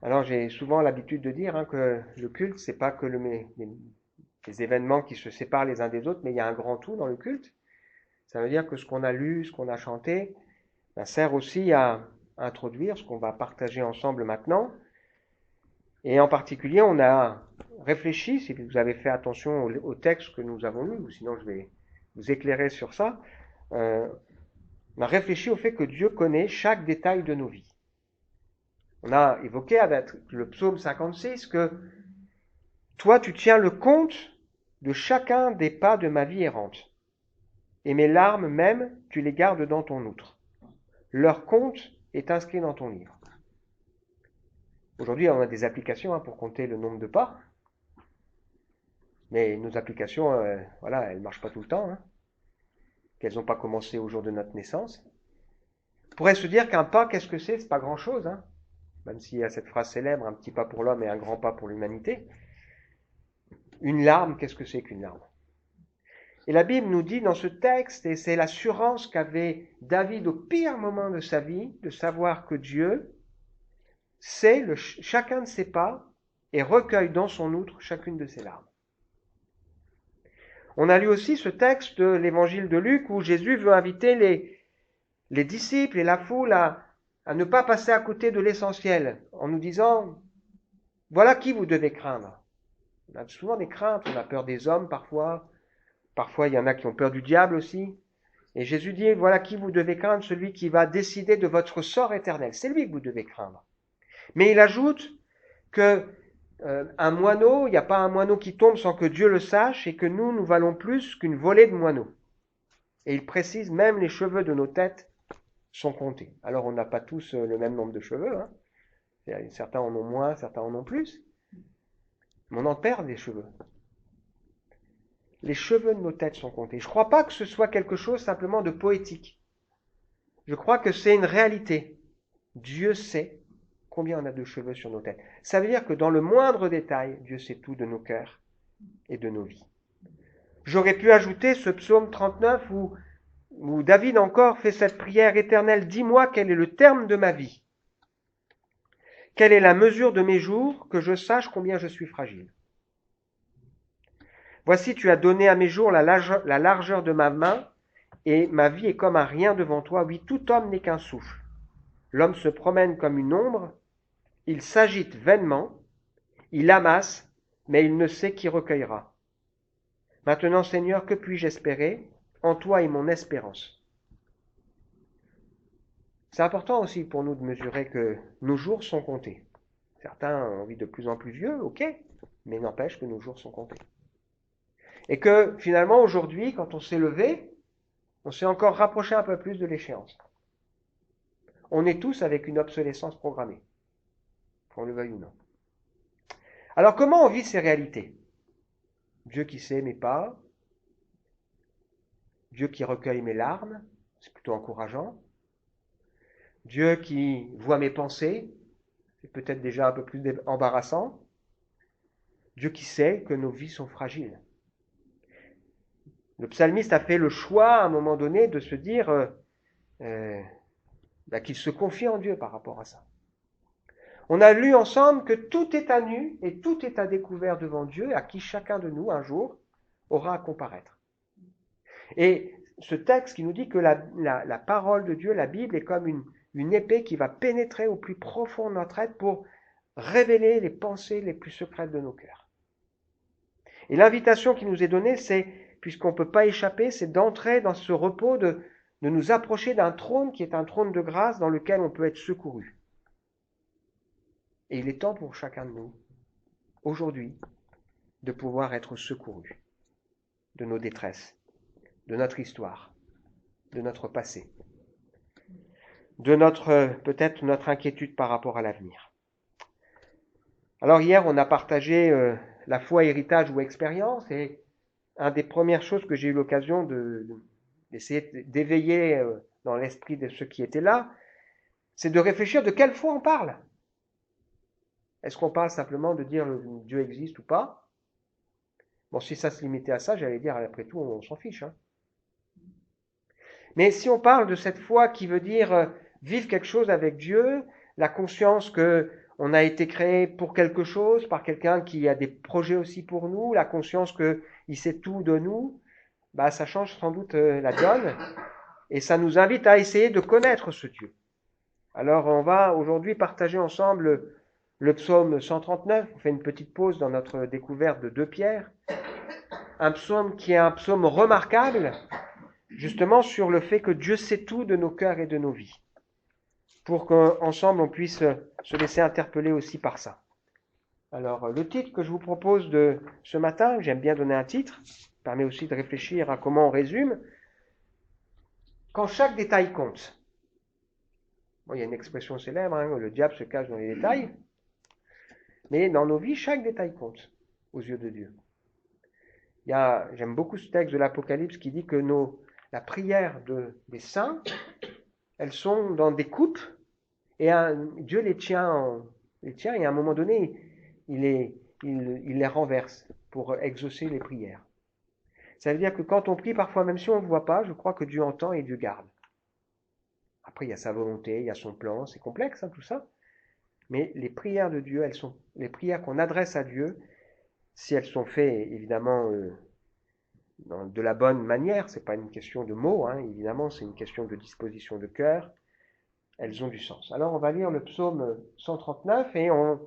Alors j'ai souvent l'habitude de dire que le culte, c'est pas que les événements qui se séparent les uns des autres, mais il y a un grand tout dans le culte. Ça veut dire que ce qu'on a lu, ce qu'on a chanté, ben, sert aussi à introduire ce qu'on va partager ensemble maintenant. Et en particulier, on a réfléchi, si vous avez fait attention au texte que nous avons lu, ou sinon je vais vous éclairer sur ça, on a réfléchi au fait que Dieu connaît chaque détail de nos vies. On a évoqué avec le psaume 56 que toi, tu tiens le compte de chacun des pas de ma vie errante. Et mes larmes même, tu les gardes dans ton outre. Leur compte est inscrit dans ton livre. Aujourd'hui, on a des applications pour compter le nombre de pas. Mais nos applications, voilà, elles ne marchent pas tout le temps. Qu'elles n'ont pas commencé au jour de notre naissance. On pourrait se dire qu'un pas, qu'est-ce que c'est? C'est pas grand-chose. Même s'il y a cette phrase célèbre, un petit pas pour l'homme et un grand pas pour l'humanité. Une larme, qu'est-ce que c'est qu'une larme? Et la Bible nous dit dans ce texte, et c'est l'assurance qu'avait David au pire moment de sa vie, de savoir que Dieu sait chacun de ses pas et recueille dans son outre chacune de ses larmes. On a lu aussi ce texte de l'évangile de Luc où Jésus veut inviter les disciples et la foule à ne pas passer à côté de l'essentiel en nous disant, voilà qui vous devez craindre. On a souvent des craintes, on a peur des hommes parfois il y en a qui ont peur du diable aussi. Et Jésus dit, voilà qui vous devez craindre, celui qui va décider de votre sort éternel. C'est lui que vous devez craindre. Mais il ajoute que un moineau, il n'y a pas un moineau qui tombe sans que Dieu le sache et que nous valons plus qu'une volée de moineaux. Et il précise, même les cheveux de nos têtes sont comptés. Alors on n'a pas tous le même nombre de cheveux. Certains en ont moins, certains en ont plus. Mais on en perd des cheveux. Les cheveux de nos têtes sont comptés. Je ne crois pas que ce soit quelque chose simplement de poétique. Je crois que c'est une réalité. Dieu sait combien on a de cheveux sur nos têtes. Ça veut dire que dans le moindre détail, Dieu sait tout de nos cœurs et de nos vies. J'aurais pu ajouter ce psaume 39 où David encore fait cette prière éternelle. Dis-moi quel est le terme de ma vie. Quelle est la mesure de mes jours, que je sache combien je suis fragile. Voici, tu as donné à mes jours la largeur de ma main, et ma vie est comme un rien devant toi. Oui, tout homme n'est qu'un souffle. L'homme se promène comme une ombre, il s'agite vainement, il amasse, mais il ne sait qui recueillera. Maintenant, Seigneur, que puis-je espérer? En toi est mon espérance. C'est important aussi pour nous de mesurer que nos jours sont comptés. Certains ont envie de plus en plus vieux, ok, mais n'empêche que nos jours sont comptés. Et que finalement, aujourd'hui, quand on s'est levé, on s'est encore rapproché un peu plus de l'échéance. On est tous avec une obsolescence programmée, qu'on le veuille ou non. Alors comment on vit ces réalités? Dieu qui sait mes pas, Dieu qui recueille mes larmes, c'est plutôt encourageant. Dieu qui voit mes pensées, c'est peut-être déjà un peu plus embarrassant. Dieu qui sait que nos vies sont fragiles. Le psalmiste a fait le choix à un moment donné de se dire qu'il se confie en Dieu par rapport à ça. On a lu ensemble que tout est à nu et tout est à découvert devant Dieu, à qui chacun de nous, un jour, aura à comparaître. Et ce texte qui nous dit que la parole de Dieu, la Bible, est comme une épée qui va pénétrer au plus profond de notre être pour révéler les pensées les plus secrètes de nos cœurs. Et l'invitation qui nous est donnée, c'est, puisqu'on ne peut pas échapper, c'est d'entrer dans ce repos, de nous approcher d'un trône qui est un trône de grâce dans lequel on peut être secouru. Et il est temps pour chacun de nous, aujourd'hui, de pouvoir être secouru de nos détresses, de notre histoire, de notre passé, de peut-être notre inquiétude par rapport à l'avenir. Alors hier, on a partagé la foi, héritage ou expérience, et une des premières choses que j'ai eu l'occasion d'essayer d'éveiller dans l'esprit de ceux qui étaient là, c'est de réfléchir de quelle foi on parle. Est-ce qu'on parle simplement de dire Dieu existe ou pas? Bon, si ça se limitait à ça, j'allais dire, après tout, on s'en fiche. Mais si on parle de cette foi qui veut dire vivre quelque chose avec Dieu, la conscience que On a été créé pour quelque chose, par quelqu'un qui a des projets aussi pour nous, la conscience qu'il sait tout de nous, bah, ça change sans doute la donne, et ça nous invite à essayer de connaître ce Dieu. Alors on va aujourd'hui partager ensemble le psaume 139, on fait une petite pause dans notre découverte de 2 Pierre, un psaume qui est un psaume remarquable, justement sur le fait que Dieu sait tout de nos cœurs et de nos vies, pour qu'ensemble on puisse se laisser interpeller aussi par ça. Alors le titre que je vous propose de ce matin, j'aime bien donner un titre, permet aussi de réfléchir à comment on résume, quand chaque détail compte. Bon, il y a une expression célèbre, hein, le diable se cache dans les détails, mais dans nos vies, chaque détail compte aux yeux de Dieu. J'aime beaucoup ce texte de l'Apocalypse qui dit que la prière des saints, elles sont dans des coupes, et Dieu les tient, et à un moment donné, il les renverse pour exaucer les prières. Ça veut dire que quand on prie, parfois même si on ne voit pas, je crois que Dieu entend et Dieu garde. Après, il y a sa volonté, il y a son plan, c'est complexe tout ça. Mais les prières de Dieu, les prières qu'on adresse à Dieu, si elles sont faites évidemment de la bonne manière, c'est pas une question de mots, évidemment, c'est une question de disposition de cœur, elles ont du sens. Alors on va lire le psaume 139 et on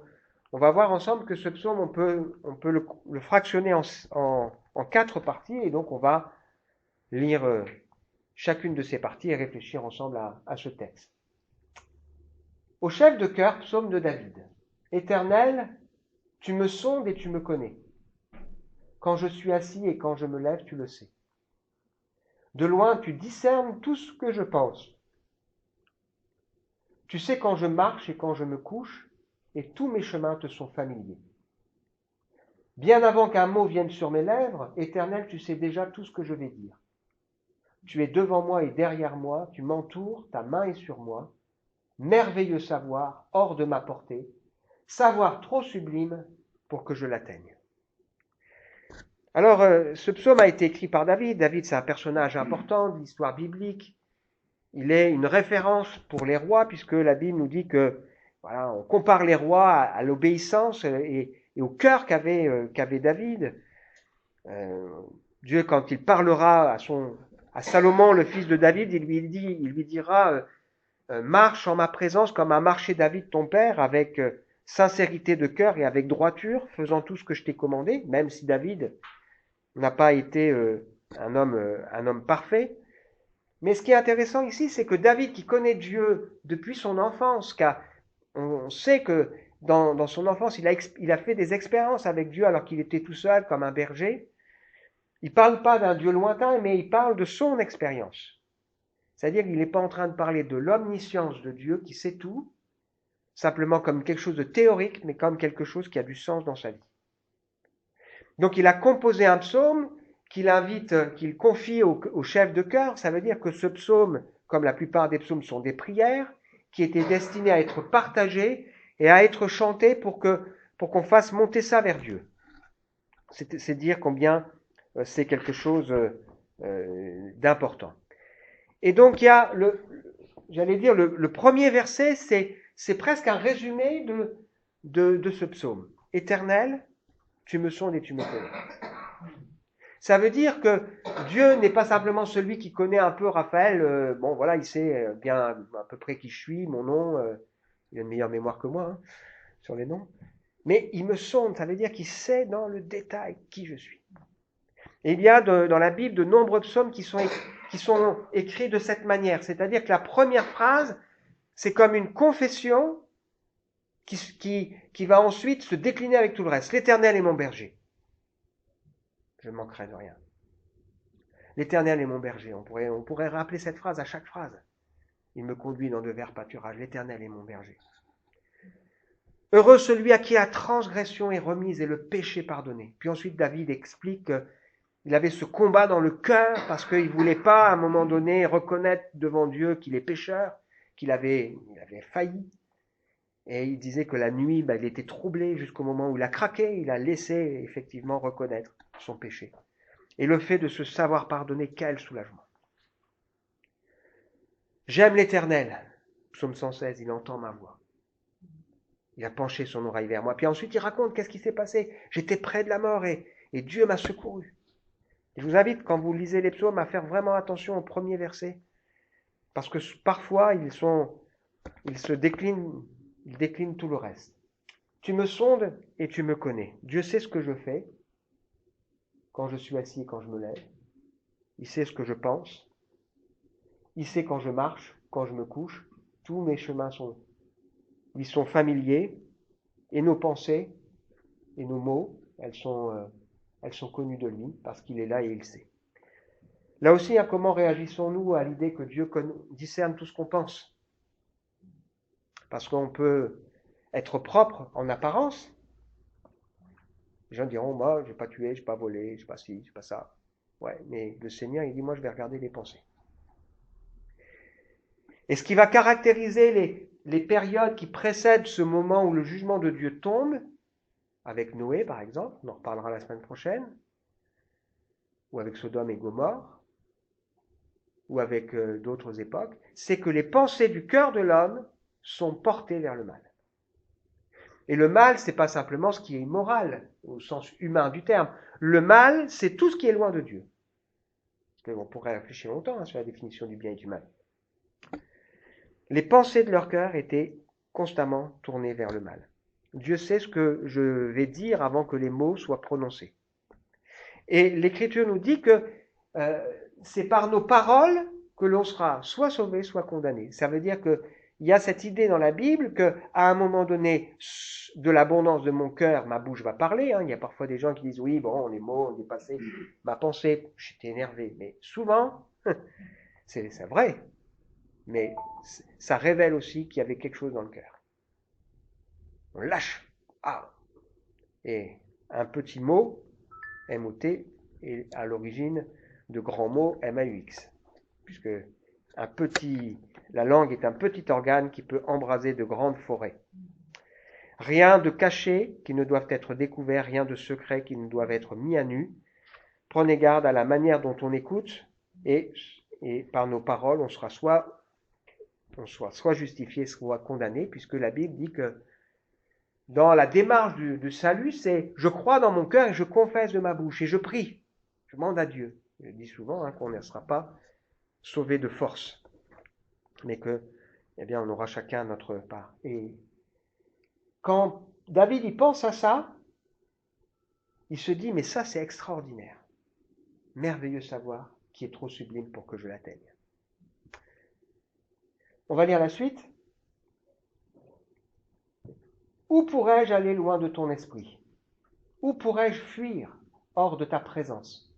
va voir ensemble que ce psaume, on peut le fractionner en 4 parties, et donc on va lire chacune de ces parties et réfléchir ensemble à ce texte. Au chef de chœur, psaume de David. Éternel, tu me sondes et tu me connais. Quand je suis assis et quand je me lève, tu le sais. De loin, tu discernes tout ce que je pense. Tu sais quand je marche et quand je me couche, et tous mes chemins te sont familiers. Bien avant qu'un mot vienne sur mes lèvres, Éternel, tu sais déjà tout ce que je vais dire. Tu es devant moi et derrière moi, tu m'entoures, ta main est sur moi. Merveilleux savoir, hors de ma portée, savoir trop sublime pour que je l'atteigne. Alors, ce psaume a été écrit par David. David, c'est un personnage important de l'histoire biblique. Il est une référence pour les rois, puisque la Bible nous dit que, voilà, on compare les rois à l'obéissance et au cœur qu'avait David. Dieu, quand il parlera à Salomon, le fils de David, il lui dira marche en ma présence comme a marché David ton père, avec sincérité de cœur et avec droiture, faisant tout ce que je t'ai commandé, même si David n'a pas été un homme parfait. Mais ce qui est intéressant ici, c'est que David, qui connaît Dieu depuis son enfance, on sait que dans son enfance, il a fait des expériences avec Dieu alors qu'il était tout seul comme un berger. Il ne parle pas d'un Dieu lointain, mais il parle de son expérience. C'est-à-dire qu'il n'est pas en train de parler de l'omniscience de Dieu qui sait tout, simplement comme quelque chose de théorique, mais comme quelque chose qui a du sens dans sa vie. Donc il a composé un psaume qu'il confie au chef de chœur. Ça veut dire que ce psaume, comme la plupart des psaumes, sont des prières qui étaient destinées à être partagées et à être chantées pour qu'on fasse monter ça vers Dieu. C'est dire combien c'est quelque chose d'important. Et donc il y a le premier verset, c'est presque un résumé de ce psaume. Éternel, tu me sondes et tu me connais. Ça veut dire que Dieu n'est pas simplement celui qui connaît un peu Raphaël. Bon, voilà, il sait bien à peu près qui je suis, mon nom. Il a une meilleure mémoire que moi sur les noms. Mais il me sonde, ça veut dire qu'il sait dans le détail qui je suis. Et il y a dans la Bible de nombreux psaumes qui sont écrits de cette manière. C'est-à-dire que la première phrase, c'est comme une confession qui va ensuite se décliner avec tout le reste. L'Éternel est mon berger. Je ne manquerai de rien. L'Éternel est mon berger. On pourrait rappeler cette phrase à chaque phrase. Il me conduit dans de verts pâturages. L'Éternel est mon berger. Heureux celui à qui la transgression est remise et le péché pardonné. Puis ensuite, David explique qu'il avait ce combat dans le cœur parce qu'il ne voulait pas, à un moment donné, reconnaître devant Dieu qu'il est pécheur, qu'il avait failli. Et il disait que la nuit, il était troublé jusqu'au moment où il a craqué, il a laissé effectivement reconnaître son péché. Et le fait de se savoir pardonner, quel soulagement. J'aime l'Éternel, psaume 116, il entend ma voix. Il a penché son oreille vers moi. Puis ensuite, il raconte qu'est-ce qui s'est passé. J'étais près de la mort et Dieu m'a secouru. Et je vous invite, quand vous lisez les psaumes, à faire vraiment attention au premier verset. Parce que parfois, ils déclinent tout le reste. Tu me sondes et tu me connais. Dieu sait ce que je fais quand je suis assis et quand je me lève. Il sait ce que je pense. Il sait quand je marche, quand je me couche. Tous mes chemins ils sont familiers. Et nos pensées et nos mots, elles sont connues de lui parce qu'il est là et il sait. Là aussi, comment réagissons-nous à l'idée que Dieu discerne tout ce qu'on pense? Parce qu'on peut être propre en apparence. Les gens diront, moi, je n'ai pas tué, je n'ai pas volé, je n'ai pas ci, je n'ai pas ça. Ouais, mais le Seigneur, il dit, moi, je vais regarder les pensées. Et ce qui va caractériser les périodes qui précèdent ce moment où le jugement de Dieu tombe, avec Noé, par exemple, on en reparlera la semaine prochaine, ou avec Sodome et Gomorrhe, ou avec d'autres époques, c'est que les pensées du cœur de l'homme sont portées vers le mal. Et le mal, c'est pas simplement ce qui est immoral, au sens humain du terme. Le mal, c'est tout ce qui est loin de Dieu. On pourrait réfléchir longtemps sur la définition du bien et du mal. Les pensées de leur cœur étaient constamment tournées vers le mal. Dieu sait ce que je vais dire avant que les mots soient prononcés. Et l'Écriture nous dit que c'est par nos paroles que l'on sera soit sauvé, soit condamné. Ça veut dire qu'il y a cette idée dans la Bible qu'à un moment donné, de l'abondance de mon cœur, ma bouche va parler. Il y a parfois des gens qui disent, oui, bon, les mots ont dépassé ma pensée, j'étais énervé. Mais souvent, c'est vrai, mais ça révèle aussi qu'il y avait quelque chose dans le cœur. On lâche. Et un petit mot, M-O-T, est à l'origine de grands mots, M-A-U-X. Puisque la langue est un petit organe qui peut embraser de grandes forêts. Rien de caché qui ne doive être découvert, rien de secret qui ne doive être mis à nu. Prenez garde à la manière dont on écoute et par nos paroles, on soit soit justifié, soit condamné, puisque la Bible dit que dans la démarche du salut, c'est je crois dans mon cœur et je confesse de ma bouche et je prie. Je demande à Dieu. Je dis souvent qu'on ne sera pas sauvé de force, mais que, on aura chacun notre part. Et quand David y pense à ça, il se dit, mais ça c'est extraordinaire. Merveilleux savoir qui est trop sublime pour que je l'atteigne. On va lire la suite. Où pourrais-je aller loin de ton esprit? Où pourrais-je fuir hors de ta présence?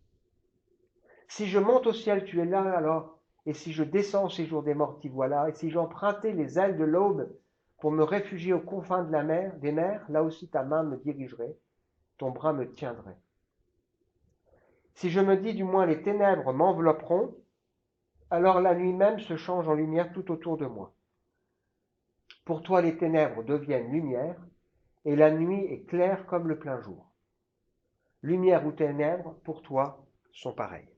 Si je monte au ciel, tu es là alors, et si je descends au séjour des morts, t'y voilà, et si j'empruntais les ailes de l'aube pour me réfugier aux confins de la mer, des mers, là aussi ta main me dirigerait, ton bras me tiendrait. Si je me dis du moins les ténèbres m'envelopperont, alors la nuit même se change en lumière tout autour de moi. Pour toi les ténèbres deviennent lumière, et la nuit est claire comme le plein jour. Lumière ou ténèbres, pour toi, sont pareilles.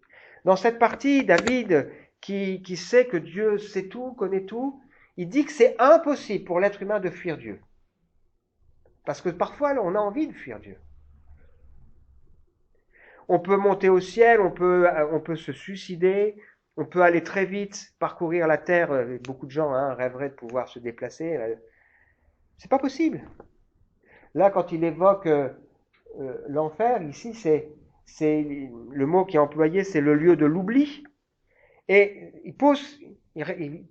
Dans cette partie, David, qui sait que Dieu sait tout, connaît tout, il dit que c'est impossible pour l'être humain de fuir Dieu. Parce que parfois, on a envie de fuir Dieu. On peut monter au ciel, on peut se suicider, on peut aller très vite, parcourir la terre. Beaucoup de gens rêveraient de pouvoir se déplacer. C'est pas possible. Là, quand il évoque l'enfer, ici, c'est le mot qui est employé, c'est le lieu de l'oubli. Et il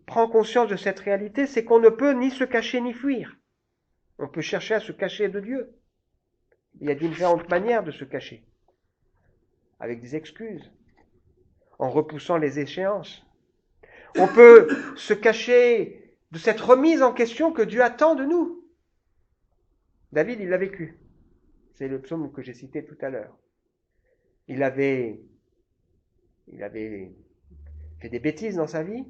prend conscience de cette réalité, c'est qu'on ne peut ni se cacher ni fuir. On peut chercher à se cacher de Dieu. Il y a différentes manières de se cacher. Avec des excuses, en repoussant les échéances. On peut se cacher de cette remise en question que Dieu attend de nous. David, il l'a vécu. C'est le psaume que j'ai cité tout à l'heure. Il avait fait des bêtises dans sa vie.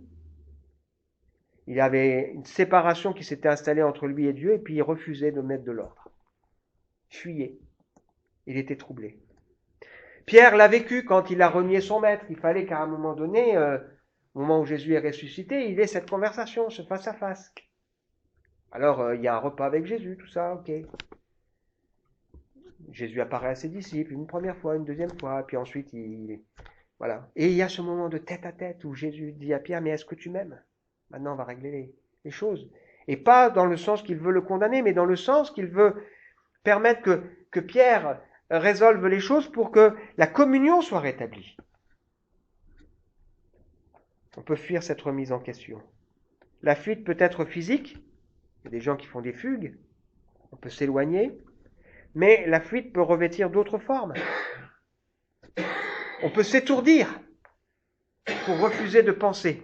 Il avait une séparation qui s'était installée entre lui et Dieu, et puis il refusait de mettre de l'ordre. Il fuyait. Il était troublé. Pierre l'a vécu quand il a renié son maître. Il fallait qu'à un moment donné, au moment où Jésus est ressuscité, il ait cette conversation, ce face-à-face. Alors, il y a un repas avec Jésus, tout ça, ok. Jésus apparaît à ses disciples une première fois, une deuxième fois, puis ensuite, voilà. Et il y a ce moment de tête à tête où Jésus dit à Pierre, mais est-ce que tu m'aimes? Maintenant, on va régler les choses. Et pas dans le sens qu'il veut le condamner, mais dans le sens qu'il veut permettre que Pierre résolve les choses pour que la communion soit rétablie. On peut fuir cette remise en question. La fuite peut être physique, il y a des gens qui font des fugues, on peut s'éloigner, mais la fuite peut revêtir d'autres formes. On peut s'étourdir pour refuser de penser.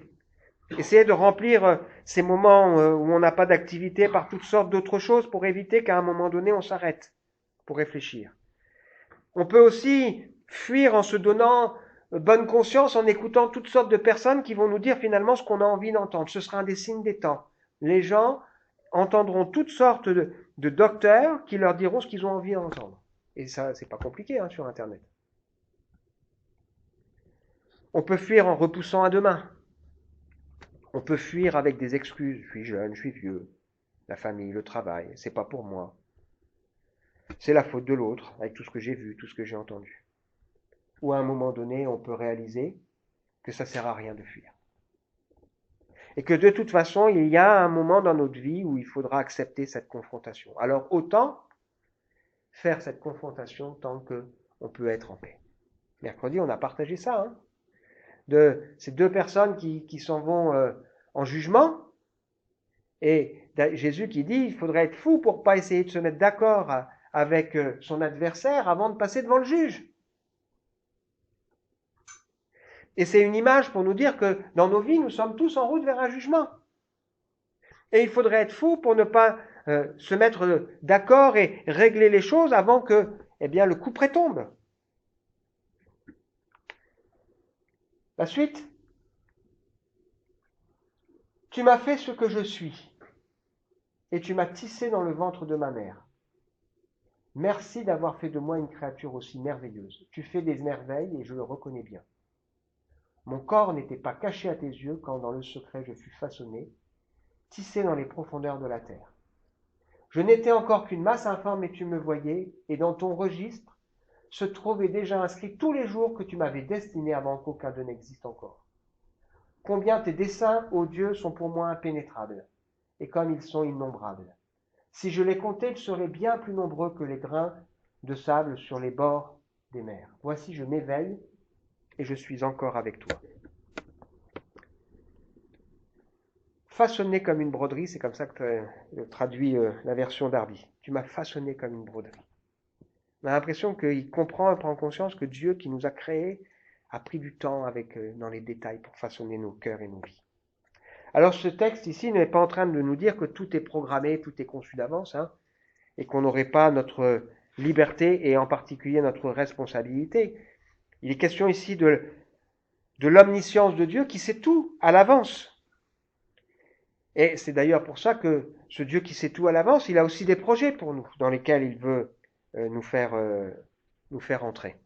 Essayer de remplir ces moments où on n'a pas d'activité par toutes sortes d'autres choses pour éviter qu'à un moment donné on s'arrête pour réfléchir. On peut aussi fuir en se donnant bonne conscience, en écoutant toutes sortes de personnes qui vont nous dire finalement ce qu'on a envie d'entendre. Ce sera un des signes des temps. Les gens entendront toutes sortes de docteurs qui leur diront ce qu'ils ont envie d'entendre. Et ça, c'est pas compliqué sur Internet. On peut fuir en repoussant à demain. On peut fuir avec des excuses. Je suis jeune, je suis vieux. La famille, le travail, c'est pas pour moi. C'est la faute de l'autre, avec tout ce que j'ai vu, tout ce que j'ai entendu. Ou à un moment donné, on peut réaliser que ça sert à rien de fuir. Et que de toute façon, il y a un moment dans notre vie où il faudra accepter cette confrontation. Alors autant faire cette confrontation tant qu'on peut être en paix. Mercredi, on a partagé ça, de ces deux personnes qui s'en vont en jugement, et Jésus qui dit, il faudrait être fou pour pas essayer de se mettre d'accord avec son adversaire avant de passer devant le juge. Et c'est une image pour nous dire que dans nos vies, nous sommes tous en route vers un jugement. Et il faudrait être fou pour ne pas se mettre d'accord et régler les choses avant que le couperet tombe. La suite. Tu m'as fait ce que je suis, et tu m'as tissé dans le ventre de ma mère. Merci d'avoir fait de moi une créature aussi merveilleuse. Tu fais des merveilles et je le reconnais bien. Mon corps n'était pas caché à tes yeux quand dans le secret je fus façonné, tissé dans les profondeurs de la terre. Je n'étais encore qu'une masse informe et tu me voyais, et dans ton registre se trouvaient déjà inscrits tous les jours que tu m'avais destinés avant qu'aucun d'eux n'existe encore. Combien tes desseins, ô Dieu, sont pour moi impénétrables, et comme ils sont innombrables. Si je les comptais, ils seraient bien plus nombreux que les grains de sable sur les bords des mers. Voici, je m'éveille, et je suis encore avec toi. Façonné comme une broderie, c'est comme ça que traduit la version Darby. Tu m'as façonné comme une broderie. On a l'impression qu'il prend conscience que Dieu qui nous a créés a pris du temps dans les détails pour façonner nos cœurs et nos vies. Alors ce texte ici n'est pas en train de nous dire que tout est programmé, tout est conçu d'avance, et qu'on n'aurait pas notre liberté et en particulier notre responsabilité. Il est question ici de l'omniscience de Dieu qui sait tout à l'avance. Et c'est d'ailleurs pour ça que ce Dieu qui sait tout à l'avance, il a aussi des projets pour nous, dans lesquels il veut nous faire entrer.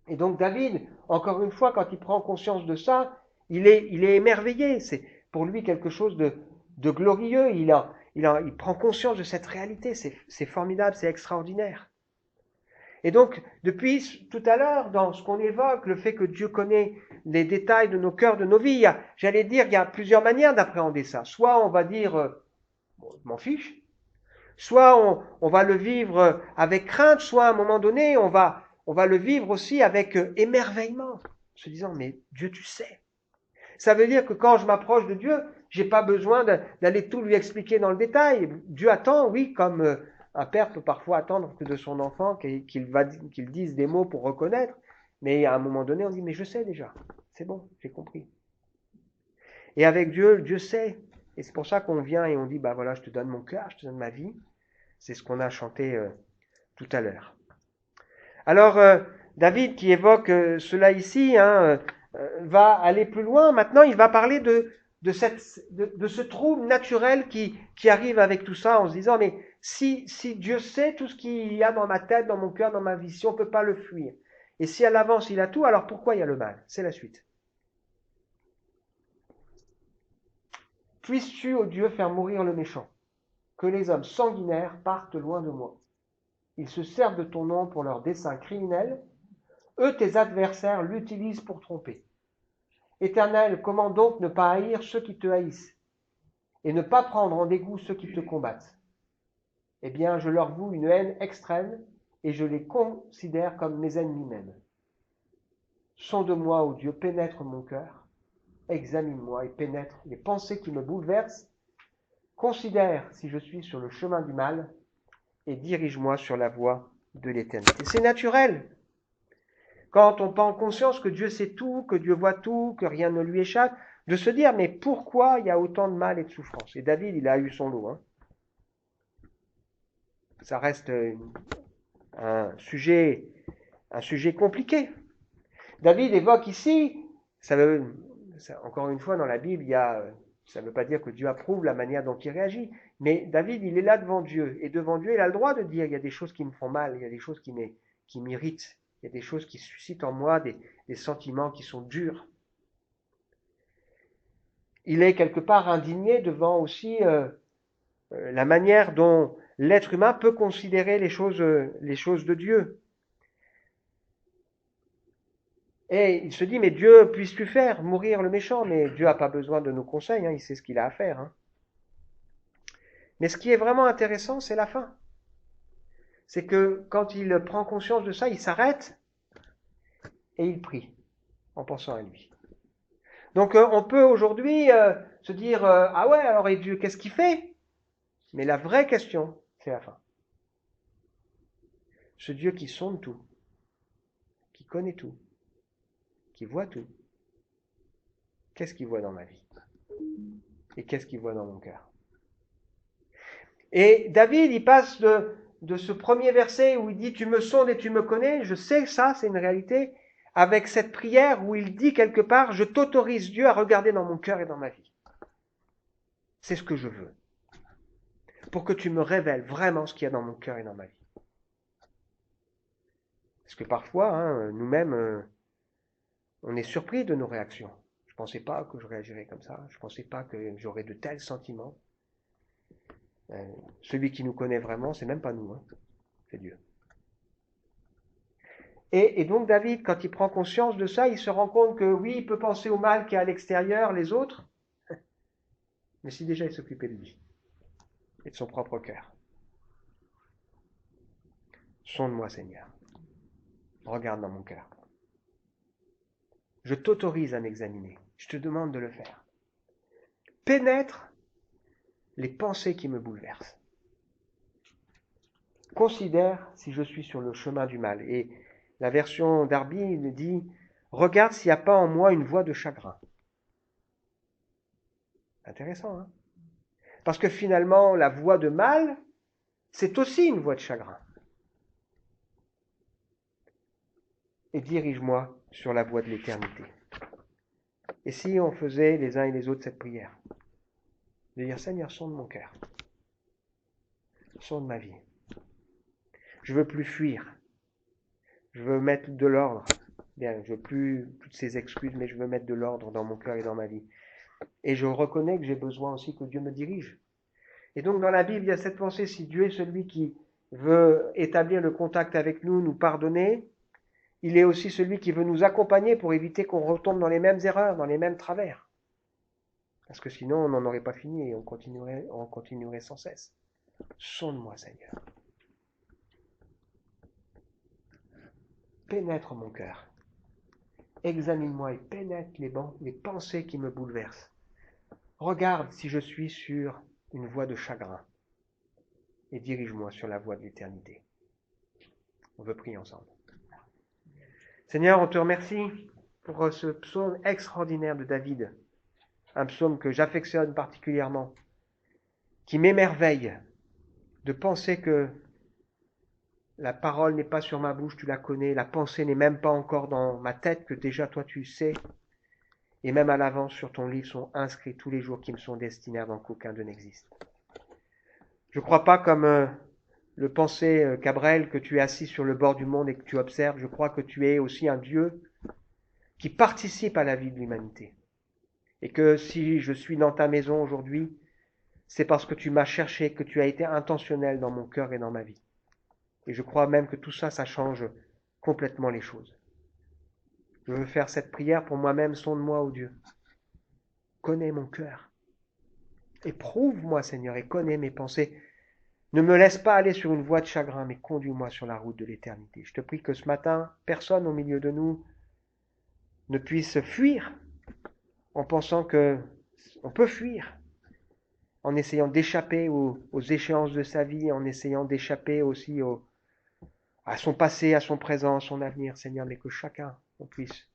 Et donc David, encore une fois, quand il prend conscience de ça, il est émerveillé. C'est pour lui quelque chose de glorieux. Il prend conscience de cette réalité. C'est formidable, c'est extraordinaire. Et donc, depuis tout à l'heure, dans ce qu'on évoque, le fait que Dieu connaît les détails de nos cœurs, de nos vies, il y a plusieurs manières d'appréhender ça. Soit on va dire, je m'en fiche. Soit on va le vivre avec crainte, soit à un moment donné, on va le vivre aussi avec émerveillement, se disant, mais Dieu, tu sais. Ça veut dire que quand je m'approche de Dieu, j'ai pas besoin d'aller tout lui expliquer dans le détail. Dieu attend, oui, comme un père peut parfois attendre que de son enfant qu'il dise des mots pour reconnaître, mais à un moment donné, on dit, mais je sais déjà, c'est bon, j'ai compris. Et avec Dieu, Dieu sait. Et c'est pour ça qu'on vient et on dit, bah voilà, je te donne mon cœur, je te donne ma vie. C'est ce qu'on a chanté tout à l'heure. Alors, David qui évoque cela ici, va aller plus loin. Maintenant, il va parler de ce trouble naturel qui arrive avec tout ça en se disant, mais si Dieu sait tout ce qu'il y a dans ma tête, dans mon cœur, dans ma vie, si on ne peut pas le fuir, et si à l'avance il a tout, alors pourquoi il y a le mal? C'est la suite. Puisses-tu, ô Dieu, faire mourir le méchant? que les hommes sanguinaires partent loin de moi. Ils se servent de ton nom pour leurs desseins criminels. Eux, tes adversaires, l'utilisent pour tromper. Éternel, comment donc ne pas haïr ceux qui te haïssent et ne pas prendre en dégoût ceux qui te combattent? Eh bien, je leur voue une haine extrême et je les considère comme mes ennemis même. Sonde-moi, ô Dieu, pénètre mon cœur, examine-moi et pénètre les pensées qui me bouleversent. Considère si je suis sur le chemin du mal et dirige-moi sur la voie de l'éternité. C'est naturel. Quand on prend conscience que Dieu sait tout, que Dieu voit tout, que rien ne lui échappe, de se dire, mais pourquoi il y a autant de mal et de souffrance? Et David, il a eu son lot. Ça reste un sujet compliqué. David évoque ici, encore une fois, dans la Bible, ça ne veut pas dire que Dieu approuve la manière dont il réagit, mais David, il est là devant Dieu, et devant Dieu, il a le droit de dire, il y a des choses qui me font mal, il y a des choses qui m'irritent, il y a des choses qui suscitent en moi des sentiments qui sont durs. Il est quelque part indigné devant aussi la manière dont l'être humain peut considérer les choses de Dieu. Et il se dit, mais Dieu, puisses-tu faire mourir le méchant? Mais Dieu n'a pas besoin de nos conseils, il sait ce qu'il a à faire. Mais ce qui est vraiment intéressant, c'est la fin. C'est que quand il prend conscience de ça, il s'arrête et il prie en pensant à lui. Donc on peut aujourd'hui se dire, ah ouais, alors et Dieu, qu'est-ce qu'il fait? Mais la vraie question, c'est la fin. Ce Dieu qui sonde tout, qui connaît tout, qui voit tout, qu'est-ce qu'il voit dans ma vie? Et qu'est-ce qu'il voit dans mon cœur? Et David, il passe de ce premier verset où il dit « Tu me sondes et tu me connais », je sais que ça, c'est une réalité, avec cette prière où il dit quelque part « Je t'autorise, Dieu, à regarder dans mon cœur et dans ma vie. C'est ce que je veux. Pour que tu me révèles vraiment ce qu'il y a dans mon cœur et dans ma vie. » Parce que parfois, nous-mêmes, on est surpris de nos réactions. Je ne pensais pas que je réagirais comme ça. Je ne pensais pas que j'aurais de tels sentiments. Celui qui nous connaît vraiment, c'est même pas nous, c'est Dieu. Et donc David, quand il prend conscience de ça, il se rend compte que oui, il peut penser au mal qui est à l'extérieur, les autres, mais si déjà il s'occupait de lui et de son propre cœur. Sonde-moi, Seigneur. Regarde dans mon cœur. Je t'autorise à m'examiner. Je te demande de le faire. Pénètre les pensées qui me bouleversent. Considère si je suis sur le chemin du mal. Et la version d'Arby dit « Regarde s'il n'y a pas en moi une voix de chagrin. » Intéressant, Parce que finalement, la voix de mal, c'est aussi une voix de chagrin. Et dirige-moi sur la voie de l'éternité. Et si on faisait les uns et les autres cette prière, de dire « Seigneur, sonde mon cœur, sonde ma vie. Je veux plus fuir. Je veux mettre de l'ordre. Bien, je veux plus toutes ces excuses, mais je veux mettre de l'ordre dans mon cœur et dans ma vie. Et je reconnais que j'ai besoin aussi que Dieu me dirige. » Et donc dans la Bible, il y a cette pensée, si Dieu est celui qui veut établir le contact avec nous, nous pardonner, il est aussi celui qui veut nous accompagner pour éviter qu'on retombe dans les mêmes erreurs, dans les mêmes travers. Parce que sinon, on n'en aurait pas fini et on continuerait sans cesse. Sonde-moi, Seigneur. Pénètre mon cœur. Examine-moi et pénètre les pensées qui me bouleversent. Regarde si je suis sur une voie de chagrin et dirige-moi sur la voie de l'éternité. On veut prier ensemble. Seigneur, on te remercie pour ce psaume extraordinaire de David, un psaume que j'affectionne particulièrement, qui m'émerveille de penser que la parole n'est pas sur ma bouche, tu la connais, la pensée n'est même pas encore dans ma tête, que déjà toi tu sais, et même à l'avance sur ton livre sont inscrits tous les jours qui me sont destinés avant qu'aucun d'eux n'existe. Je ne crois pas comme le pensait Cabrel que tu es assis sur le bord du monde et que tu observes, je crois que tu es aussi un Dieu qui participe à la vie de l'humanité. Et que si je suis dans ta maison aujourd'hui, c'est parce que tu m'as cherché, que tu as été intentionnel dans mon cœur et dans ma vie. Et je crois même que tout ça, ça change complètement les choses. Je veux faire cette prière pour moi-même, sonde-moi, ô Dieu. Connais mon cœur. Éprouve-moi, Seigneur, et connais mes pensées. Ne me laisse pas aller sur une voie de chagrin, mais conduis-moi sur la route de l'éternité. Je te prie que ce matin, personne au milieu de nous ne puisse fuir en pensant que on peut fuir, en essayant d'échapper aux échéances de sa vie, en essayant d'échapper aussi à son passé, à son présent, à son avenir, Seigneur, mais que chacun, on puisse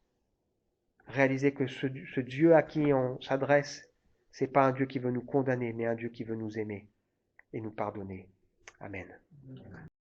réaliser que ce Dieu à qui on s'adresse, c'est pas un Dieu qui veut nous condamner, mais un Dieu qui veut nous aimer et nous pardonner. Amen.